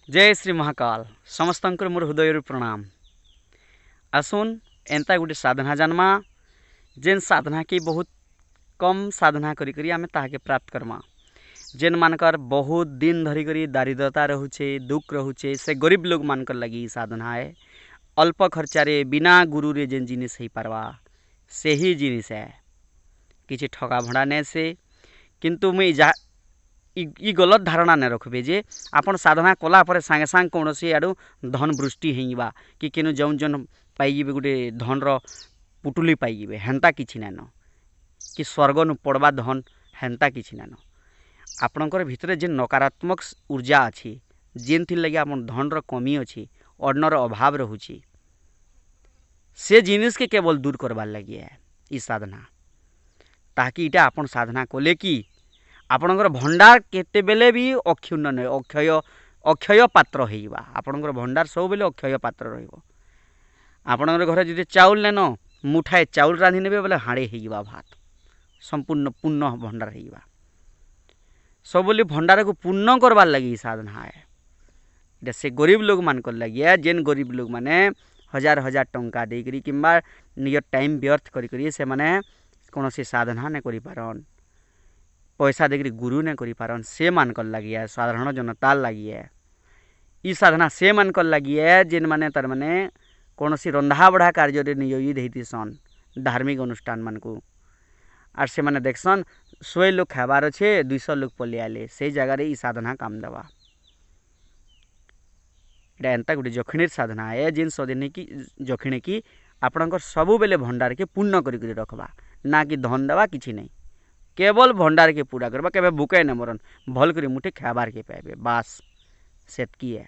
जय श्री महाकाल समस्त मोर हृदय प्रणाम। आसुन एंता गोटे साधना जानमा जेन साधना की बहुत कम साधना करी आमे ताहाके प्राप्त करमा। जेन मानकर बहुत दिन धरिकरी दारिद्रता रहुचे दुख रहुचे से गरीब लोग मानकर लगी ई साधना है। अल्प खर्चारे बिना गुरु रे जेन जिनिस ही पारवा से ही जिनिस है। किसी ठगा भड़ा ने से किंतु मुई ई गलत धारणा ने रखबे जे आपण साधना कला पर सांगे सांग कौन से आड़ू धन वृष्टि होइबा कि केनु जौन जौन पाइबे गोटे धन रो पुटुली पाइबे हेन्ता किछि नान कि स्वर्ग नु पड़वा धन हेन्ता किछि नान। आपणकर भितरे जे नकारात्मक ऊर्जा अछि जेन थी लगे आपन धन रो कमी अछि अन्नर अभाव रहुछि से जिनिस के केवल दूर करबार लगी है ई साधना। ताकि इटा आपन साधना कले कि आपणकर भंडार केते बेले भी अक्षुण्ण नै अक्षय पात्र होइबा। आपणकर भंडार सब बेले अक्षय पात्र रहिबो। आपणकर घरे जदि चाउल नेनो मुठाए चाउल रांधि नेबे बोले हाड़े होइबा भात संपूर्ण पूर्ण भंडार होइबा। सब बोले भंडार को पूर्ण करबार लगी साधना है। से गरीब लोग मान कर लगी है जेन गरीब लोग माने हजार हजार टंका देकरी किंबा निज टाइम व्यर्थ करी से माने कौन सी साधना ने करि पारन पैसा देकरी गुरु ने करि पारन से मान कर लगी है। साधारण जनता लगी है ई साधना से मान कर लगी है जेन माने तर माने कौन सी रंधा बढ़ा कार्य नियोजित होती सन धार्मिक अनुष्ठान मान को आर से माने देखसन 100 लोग खाबार अच्छे 200 लोग पलि आले से जगह ई साधना काम देवा। एटा एंता गोटे जखिणीर साधना है जेन सदिने की जखिणे की आपणकर सबु बेले भंडार के पूर्ण करी रखबा ना कि धन देवा किछि नहीं केवल भंडार के पूरा करबा केबे भूखे न मरन भल करी मुठे खाबार के पाइबे बास सेतकी है।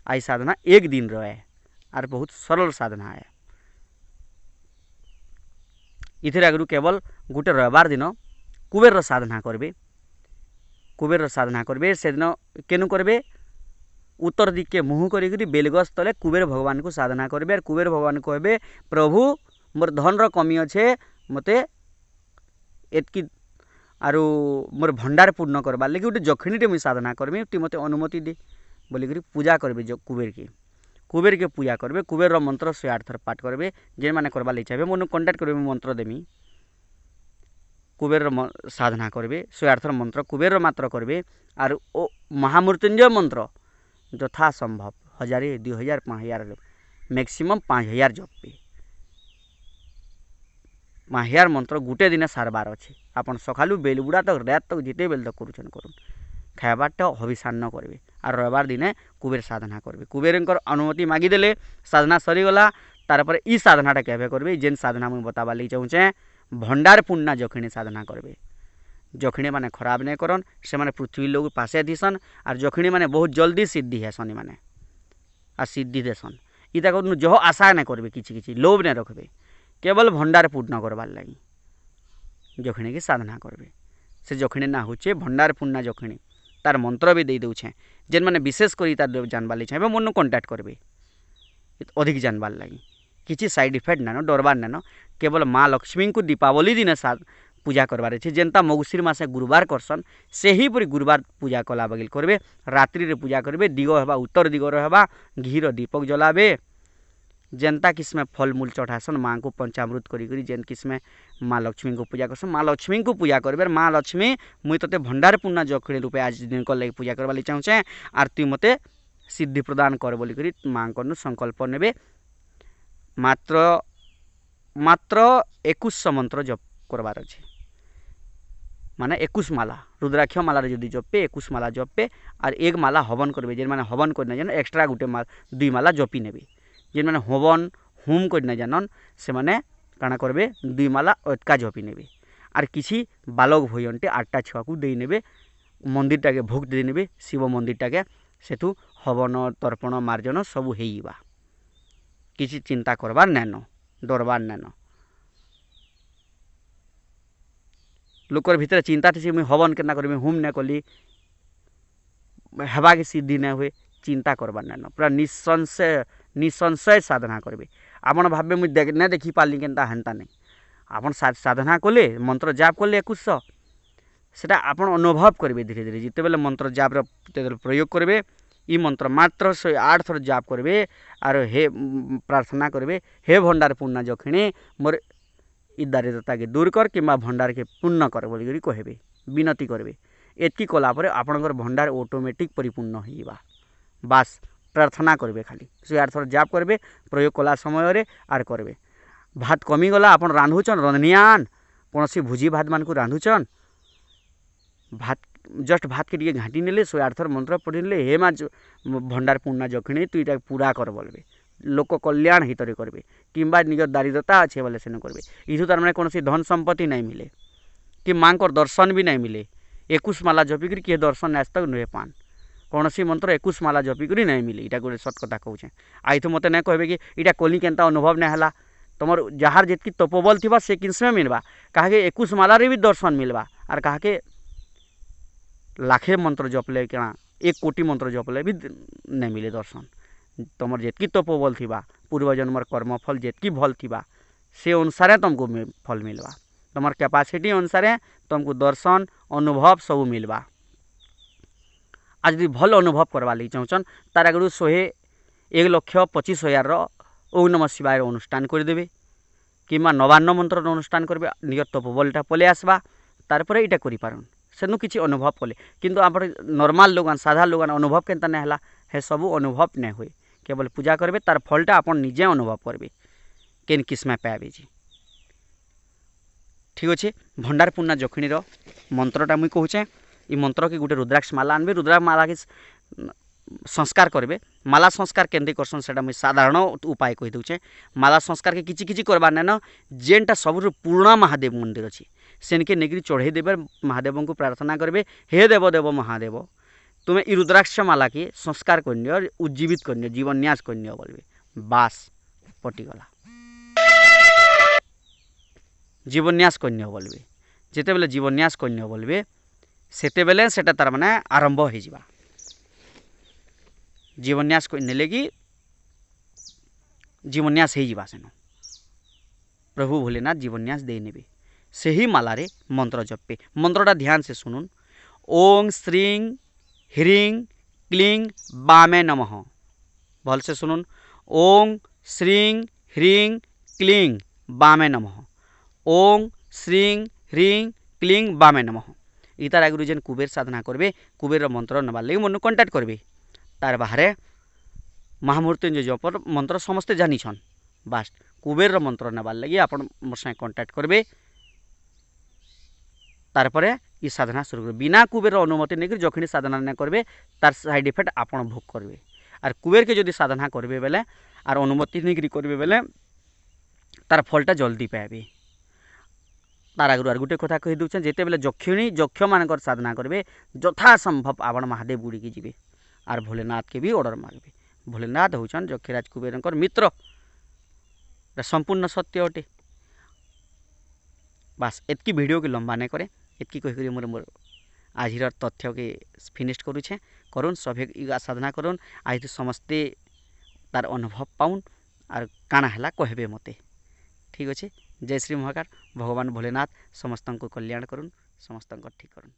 आई साधना एक दिन रहे आर बहुत सरल साधना है। इथिर आगु केवल गोटे रविवार दिन कुबेर साधना करबे। कुबेर साधना करबे से दिन केनु करबे उत्तर दिक के मुँह करी बेलगछ तले कुबेर भगवान को साधना करबे और कुबेर भगवान को कहबे प्रभु मोर धन रो कमी अच्छे मते एतकी आरु मोर भंडार पूर्ण करबार लगी गोटे जखिणीटे मुई साधना करबे ती मते अनुमति दे बोलिकी पूजा करबे जो कुबेर के पूजा करबे। कुबेर रो मंत्र 108 थर पाठ करबे जेन माने करबार लगी चाहबे मोनु कांटेक्ट करबे मंत्र देमी कुबेर रो साधना करबे 108 थर मंत्र कुबेर रो मात्र करबे आर ओ महामृत्युंजय मंत्र यथा संभव 1000 2000 5000 मैक्सिमम 5000 जपे 5000 मंत्र गुटे दिन सारबार अच्छे आपन सकालू बेलबुड़ा तक रात तक जिते बेल तक करुछन करुन खाइबारटा हविषान्न करेंगे और रविवार दिने कुबेर साधना करेंगे। कुबेर अनुमति मागिदेले साधना सरीगला तार ई साधनाटा केबे करेंगे जेन साधना मुझे बताबार लगी चाहूचे भंडार पूर्णा जखिणी साधना करेंगे। जखिणी माने खराब नहीं करन से माने पृथ्वी लोग पासे दिसन और जखिणी माने बहुत जल्दी सिद्धि है शनि माने आ सिद्धि देसन इता को जह आशा नहीं करेंगे किसी लोभ नहीं रखबे केवल भंडार पूर्ण करबार लगी जखिणी की साधना करेंगे। से जखिणी ना होचे भंडार पूर्णा जखिणी तार मंत्र भी दे दौछे जेन माने विशेष करी तार जानबार लगी चाहे मन कंटाक्ट करबे अधिक जानबार लगी किसी साइड इफेक्ट नानो डरबार नानो केवल माँ लक्ष्मी को दीपावली दिन साथ पूजा करबार अच्छे जेनता मगुशीर मासे गुरुवार करसन से ही पूरी गुरुवार पूजा कला बगिल करबे रात्रि रे पूजा करबे दिग हेबा उत्तर दिगर हेबा घी रो दीपक जलाबे जेनता किसमें फल मूल चढ़ासन माँ को पंचामृत करी जेन किसमें माँ लक्ष्मी को पूजा करसन माँ लक्ष्मी को पूजा करबे माँ लक्ष्मी मुई तते भंडार पूर्णा जखिणी रूपे आज दिन को लगी पूजा करबा लगी चाहूचे आर तुई मते सिद्धि प्रदान कर बोली करी माँ को संकल्प नेबे मात्र मात्र 21 मंत्र जप करबार अच्छे माने 21 माला रुद्राक्ष माला जदि जपे 21 माला जपे और एक माला हवन करबे जेन माने हवन करना जान एक्स्ट्रा गुटे माला 2 माला जपी नेबे जेन माने हवन होम करना जानन से माने काना करबे 2 माला अटका जपी नेबे और किसी बालक भयंटे 8टा छुआ को दे नेबे मंदिरटा के भोग दे नेबे शिव मंदिरटा के सेतु हवन तर्पण मार्जन सब हेइबा किसी चिंता करबार नानो डरबार नानो। लोकर भितर चिंता थी मुझे हवन केना करी होम न कली हेबा के सिद्धि न हुए चिंता करबार नानो पूरा निसंशय साधना करबे। आपन भाबे मुझे न देखी पारली केनता हेन्ता नहीं आपन साधना कले मंत्र जाप कले 2100 सेटा आपन अनुभव करेंगे धीरे धीरे जिते बेले मंत्र जाप प्रयोग करेंगे इ मंत्र मात्र 108 थर जाप करबे आर हे प्रार्थना करबे, हे भंडार पूर्ण जखिणी मोर इ दारिद्रता के दूर कर किंबा भंडार के पूर्ण कर बोली कहबे, विनती करबे। एतकी कला परे आपनकर भंडार ऑटोमेटिक परिपूर्ण होइबा। बास प्रार्थना करबे, खाली 108 थर जाप करबे प्रयोग कला समय रे आर करबे। भात कमी गला आपन रांधुचन रंधनियान कोनोसी भुजी भात मान को रांधुचन, भात जस्ट भात के ଟିକେ घाटी नेले 108 थर मंत्र पढ़िले, हे मा भंडार पूर्ण जखिणी तू इटा पूरा कर बोलबे। लोक कल्याण हितरे करबे किंबा निज दारिद्रता अच्छे बोले सेन करबे। इथु तार माने कोनोसी धन संपत्ति नहीं मिले कि मां को दर्शन भी नहीं मिले। 21 माला जपिक किए दर्शन आज तक नुहे पान, कौनसी मंत्र 21 माला जपिक नहीं मिले। इटा गोटे सत कथा कहूँ। आइथु मते नहीं कहबे कि इटा कोली केनता अनुभव नहीं हला। तुमर जार जितकी तपोबल थी से किनसे मिलवा, कहा 21 मालारे भी दर्शन मिलवा और कहा के लाखे मंत्र जपले क्या 1 कोटी मंत्र जपले भी नहीं मिले दर्शन। तुमर जितकी तपोबल थी पूर्वजन्मर कर्मफल जितकी भल थी से अनुसार तुमको फल मिलवा। तुमर कैपेसिटी अनुसार तुमको दर्शन अनुभव सब मिलवा। आज यदि भल अनुभव करवा लगी चाहन तार आगु 1,25,000 ओम नमः शिवाय अनुष्ठान करदेवे किंबा नवान्न मंत्र अनुष्ठान करेंगे। निज तपोबलटा पलि आसवा तारपर इटा करें सेनु किसी अनुभव कले। किंतु आप नॉर्मल लोग साधा लोग अनुभव केनता नहीं है, हे सबू अनुभव नहीं हुए। केवल पूजा करेंगे तार फलटा आप निजे अनुभव करेंगे केन किस्म पाइबे जी। ठीक अच्छे। भंडार पूर्ण जखिणीर मंत्रटा मुई कहूचे। इ मंत्र के गोटे रुद्राक्ष माला आनबे, रुद्राक्ष माला के संस्कार करेंगे। माला संस्कार केंद्र करसन से मुझे साधारण उपाय कही दूचे। माला संस्कार के किछि किछि करबार ना जेनटा सब पुराणा महादेव मंदिर अच्छी सेनके नेगिरी चढ़े देवे। महादेव को प्रार्थना करेंगे, हे देव देव महादेव तुम्हें इ रुद्राक्ष माला के संस्कार करनी उज्जीवित करनी जीवन न्यास करनी बोलबे। बास पटिगला जीवन न्यास करनी बोलबे। जिते बेले जीवन न्यास करनी बोलबे सेते बेले सेटा तार माने आरंभ हो जावा। जीवन्यास को नेले कि जीवन्यास हो जावा सेन प्रभु भोलेनाथ जीवन्यास दे नेबे। से ही मालारे मंत्र जपे। मंत्रटा ध्यान से सुनुन। ओं श्रीं ह्रीं क्लीं बामे नमः। भल से सुनुन। ओं श्रीं ह्रीं क्लीं बामे नमः। ओं श्रीं ह्रीं क्लीं बामे नमः। इतार आगु जेन कुबेर साधना करबे, कुबेर मंत्र नबार लगे मन कंटाक्ट करबे। तार बाहर महामृत्युंजय जप मंत्र समस्ते जानिछन। बास कुबेर मंत्र नबार लगे आप मोर संगे कंटाक्ट करबे। तारपरे इ साधना शुरू कर। बिना कुबेर अनुमति नहीं जखिणी साधना नहीं करबे तार साइड इफेक्ट आपन भोग करबे। और कुबेर के जदि साधना करबे बेले और अनुमति नहीं करबे बेले तार फलटा जल्दी पाइबे। तार आगु गोटे कथा कही दूचे, जिते बेले जक्षिणी जक्ष मानकर साधना करेंगे यथा संभव आप महादेव बुड़ी की जीवे और भोलेनाथ के भी ऑर्डर मांगे। भोलेनाथ होचन जक्षराज कुबेर मित्र, संपूर्ण सत्य अटे। बास एतकी वीडियो के लंबा नहीं करे, एतकी कही मोर मोर आज तथ्य के फिनिश करुचे। करुन सभे साधना करुन आज समस्ते तार अनुभव पाउन और काना है कहबे मते। ठीक अच्छे। जय श्री महाकाल। भगवान भोलेनाथ समस्त को कल्याण करुन, समस्त ठीक करुन।